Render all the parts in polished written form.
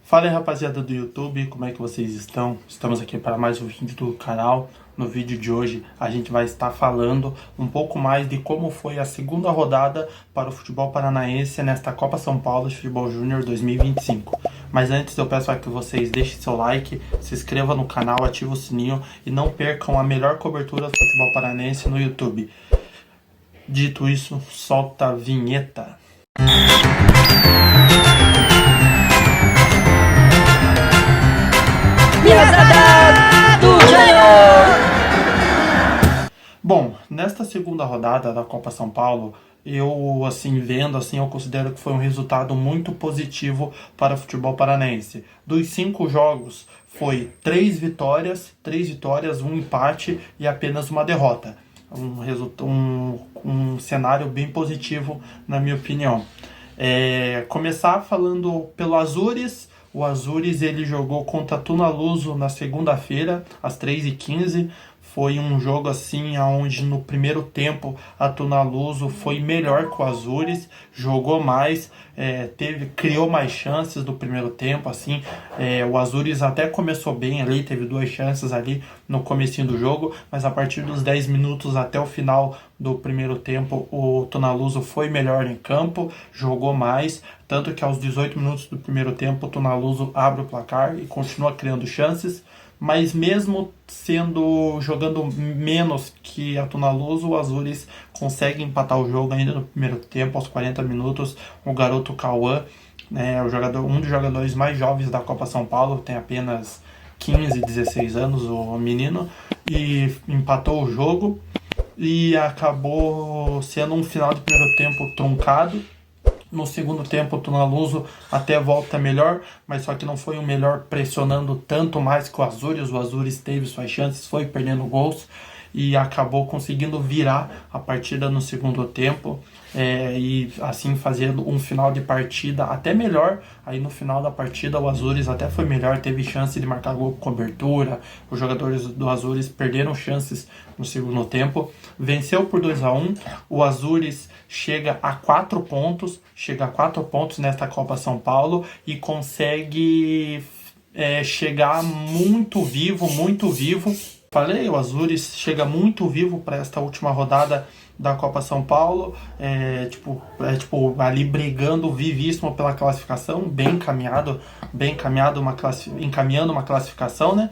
Fala aí, rapaziada do YouTube, como é que vocês estão? Estamos aqui para mais um vídeo do canal. No vídeo de hoje a gente vai estar falando um pouco mais de como foi a segunda rodada para o futebol paranaense nesta Copa São Paulo de Futebol Júnior 2025. Mas antes eu peço que vocês deixem seu like, se inscrevam no canal, ativem o sininho e não percam a melhor cobertura do futebol paranaense no YouTube. Dito isso, solta a vinheta. Bom, nesta segunda rodada da Copa São Paulo, eu considero que foi um resultado muito positivo para o futebol paranaense. Dos 5 jogos, foi 3 vitórias, um empate e apenas uma derrota. Um cenário bem positivo, na minha opinião. Começar falando pelo Azures. O Azures ele jogou contra Tunaluso na segunda-feira, às 3h15. Foi um jogo assim, onde no primeiro tempo a Tunaluso foi melhor que o Azures, jogou mais, criou mais chances no primeiro tempo. O Azures até começou bem ali, teve 2 chances ali no comecinho do jogo, mas a partir dos 10 minutos até o final do primeiro tempo, o Tunaluso foi melhor em campo, jogou mais, tanto que aos 18 minutos do primeiro tempo o Tunaluso abre o placar e continua criando chances. Mas mesmo jogando menos que a Tunaluso, o Azures consegue empatar o jogo ainda no primeiro tempo, aos 40 minutos. O garoto Cauã, um dos jogadores mais jovens da Copa São Paulo, tem apenas 15, 16 anos o menino, e empatou o jogo e acabou sendo um final de primeiro tempo truncado. No segundo tempo o Tunaluso até volta melhor, mas só que não foi o melhor pressionando tanto mais que o Azures. O Azures teve suas chances, foi perdendo gols e acabou conseguindo virar a partida no segundo tempo, e assim fazendo um final de partida até melhor. Aí no final da partida o Azures até foi melhor, teve chance de marcar gol com cobertura. Os jogadores do Azures perderam chances no segundo tempo, venceu por 2-1. O Azures chega a 4 pontos nesta Copa São Paulo e consegue chegar muito vivo. O Azures chega muito vivo para esta última rodada da Copa São Paulo, ali brigando vivíssimo pela classificação, bem encaminhado, encaminhando uma classificação, né?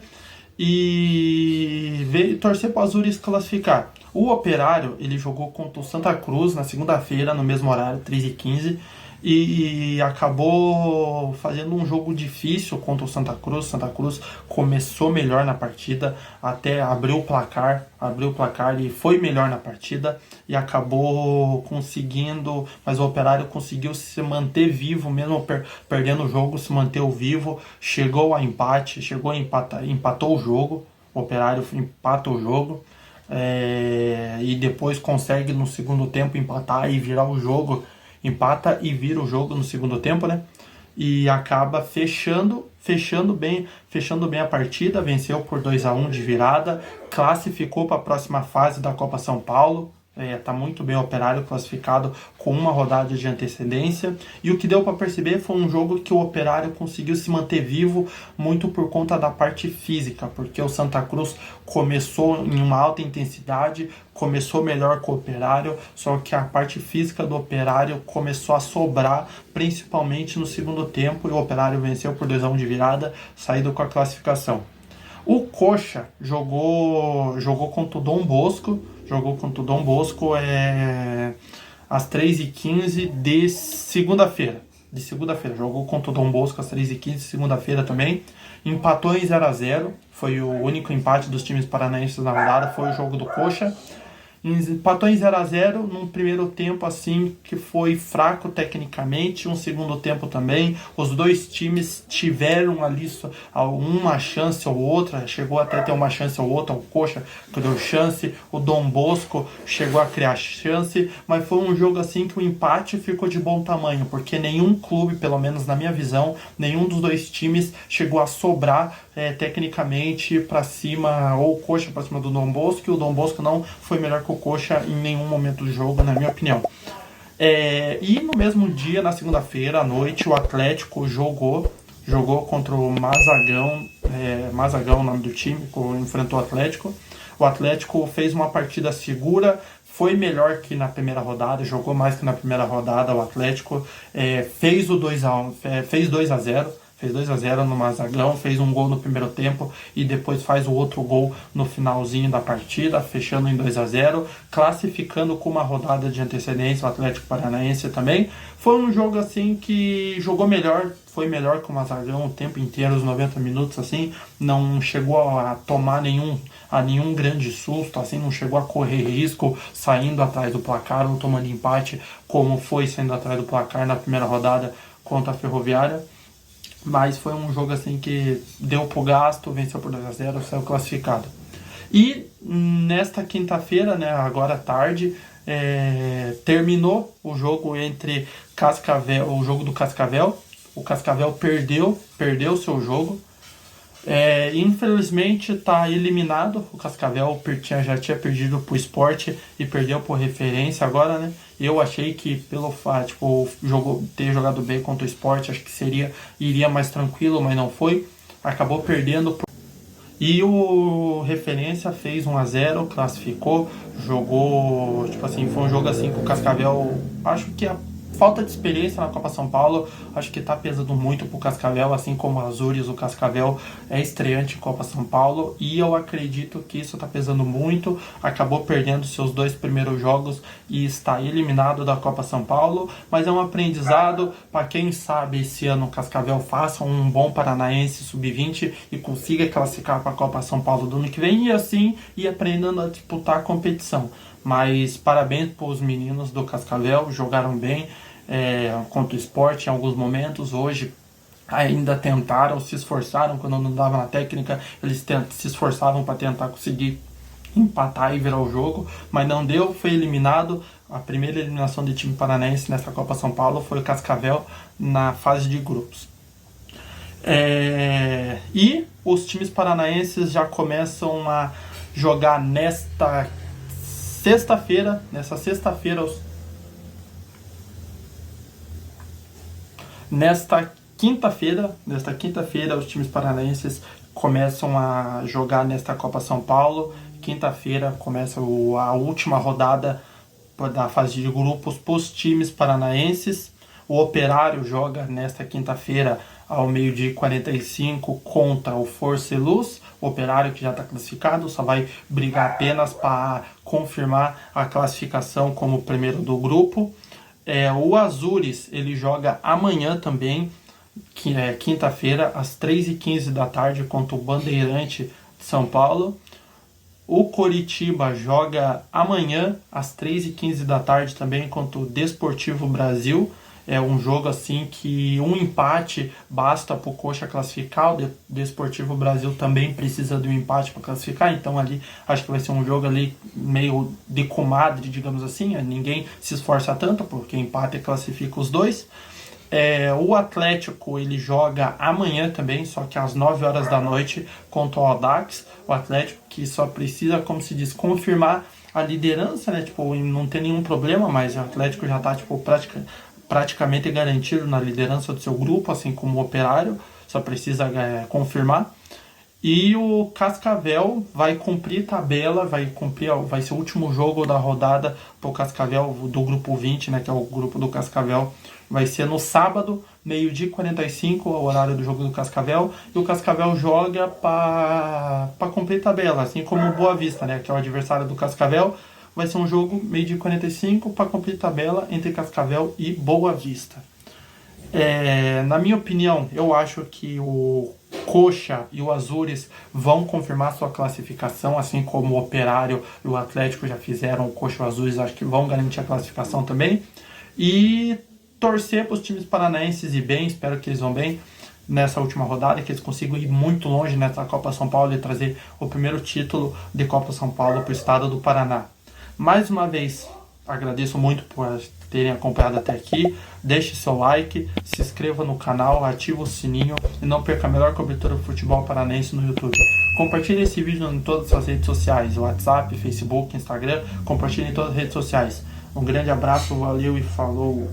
E veio torcer para o Azures classificar. O Operário, ele jogou contra o Santa Cruz na segunda-feira, no mesmo horário, 3h15, e acabou fazendo um jogo difícil contra o Santa Cruz. Santa Cruz começou melhor na partida, até abriu o placar e foi melhor na partida e acabou conseguindo, mas o Operário conseguiu se manter vivo, mesmo perdendo o jogo, se manteve vivo, chegou a empatar, empatou o jogo. O Operário empata o jogo, e depois consegue no segundo tempo empatar e virar o jogo. Empata e vira o jogo no segundo tempo, né? E acaba fechando bem a partida, venceu por 2-1 de virada, classificou para a próxima fase da Copa São Paulo. Tá muito bem o Operário classificado com uma rodada de antecedência. E o que deu para perceber foi um jogo que o Operário conseguiu se manter vivo muito por conta da parte física, porque o Santa Cruz começou em uma alta intensidade, começou melhor que o Operário, só que a parte física do Operário começou a sobrar, principalmente no segundo tempo, e o Operário venceu por 2-1 de virada, saindo com a classificação. O Coxa jogou contra o Dom Bosco, às 3h15 de segunda-feira. Jogou contra o Dom Bosco às 3h15, segunda-feira também. Empatou em 0-0, foi o único empate dos times paranaenses na rodada, foi o jogo do Coxa. Empatou em 0-0 num primeiro tempo que foi fraco tecnicamente, um segundo tempo também. Os dois times tiveram ali uma chance ou outra, chegou até ter uma chance ou outra. O Coxa criou chance, o Dom Bosco chegou a criar chance, mas foi um jogo que o empate ficou de bom tamanho, porque nenhum clube, pelo menos na minha visão, nenhum dos dois times chegou a sobrar tecnicamente para cima, ou o Coxa para cima do Dom Bosco, e o Dom Bosco não foi melhor que o Coxa em nenhum momento do jogo, na minha opinião. E no mesmo dia, na segunda-feira à noite, o Atlético jogou jogou contra o Mazagão, Mazagão é o nome do time, que enfrentou o Atlético. O Atlético fez uma partida segura, foi melhor que na primeira rodada, jogou mais que na primeira rodada. O Atlético fez o 2-1, fez 2-0. Fez 2-0 no Mazagão, fez um gol no primeiro tempo e depois faz o outro gol no finalzinho da partida, fechando em 2-0, classificando com uma rodada de antecedência o Atlético Paranaense também. Foi um jogo assim que jogou melhor, foi melhor que o Mazagão o tempo inteiro, os 90 minutos assim, não chegou a tomar nenhum grande susto, assim, não chegou a correr risco saindo atrás do placar ou tomando empate, como foi saindo atrás do placar na primeira rodada contra a Ferroviária. Mas foi um jogo assim que deu pro gasto, venceu por 2-0, saiu classificado. E nesta quinta-feira, né, agora à tarde, terminou o jogo entre Cascavel, o jogo do Cascavel. O Cascavel perdeu seu jogo. Infelizmente está eliminado. O Cascavel já tinha perdido pro Sport e perdeu por Referência agora, né? Eu achei que pelo fato, ter jogado bem contra o Sport, acho que iria mais tranquilo, mas não foi. Acabou perdendo. E o Referência fez 1-0, classificou, jogou, tipo assim, foi um jogo assim que o Cascavel, acho que a falta de experiência na Copa São Paulo, acho que tá pesando muito pro Cascavel, assim como o Azures. O Cascavel é estreante em Copa São Paulo e eu acredito que isso tá pesando muito. Acabou perdendo seus 2 primeiros jogos e está eliminado da Copa São Paulo, mas é um aprendizado para quem sabe esse ano o Cascavel faça um bom Paranaense Sub-20 e consiga classificar para a Copa São Paulo do ano que vem e assim ir aprendendo a disputar a competição. Mas parabéns para os meninos do Cascavel, jogaram bem contra o Sport em alguns momentos. Hoje ainda tentaram, se esforçaram quando não dava na técnica, eles se esforçavam para tentar conseguir empatar e virar o jogo, mas não deu, foi eliminado. A primeira eliminação de time paranaense nessa Copa São Paulo foi o Cascavel na fase de grupos. E os times paranaenses já começam a jogar nesta quinta-feira, os times paranaenses começam a jogar nesta Copa São Paulo. Quinta-feira começa a última rodada da fase de grupos para os times paranaenses. O Operário joga nesta quinta-feira ao 12h45 contra o Força e Luz. O Operário, que já está classificado, só vai brigar apenas para confirmar a classificação como primeiro do grupo. O Azures, ele joga amanhã também, que é quinta-feira, às 3h15 da tarde, contra o Bandeirante de São Paulo. O Coritiba joga amanhã, às 3h15 da tarde, também contra o Desportivo Brasil. É um jogo assim que um empate basta para o Coxa classificar. O Desportivo Brasil também precisa de um empate para classificar, então ali acho que vai ser um jogo ali meio de comadre, digamos assim. Ninguém se esforça tanto porque empate classifica os dois. O Atlético, ele joga amanhã também, só que às 9h da noite contra o Audax. O Atlético que só precisa, como se diz, confirmar a liderança, né? Tipo, não tem nenhum problema, mas o Atlético já está praticamente garantido na liderança do seu grupo, assim como o Operário, só precisa confirmar. E o Cascavel vai cumprir tabela, vai ser o último jogo da rodada para o Cascavel do grupo 20, né, que é o grupo do Cascavel. Vai ser no sábado, 12h45, o horário do jogo do Cascavel, e o Cascavel joga para cumprir tabela, assim como o Boa Vista, né, que é o adversário do Cascavel. Vai ser um jogo 12h45 para cumprir tabela entre Cascavel e Boa Vista. Na minha opinião, eu acho que o Coxa e o Azures vão confirmar sua classificação, assim como o Operário e o Atlético já fizeram. O Coxa e o Azures acho que vão garantir a classificação também. E torcer para os times paranaenses ir bem, espero que eles vão bem nessa última rodada, que eles consigam ir muito longe nessa Copa São Paulo e trazer o primeiro título de Copa São Paulo para o estado do Paraná. Mais uma vez, agradeço muito por terem acompanhado até aqui. Deixe seu like, se inscreva no canal, ative o sininho e não perca a melhor cobertura do futebol paranaense no YouTube. Compartilhe esse vídeo em todas as suas redes sociais, WhatsApp, Facebook, Instagram. Compartilhe em todas as redes sociais. Um grande abraço, valeu e falou!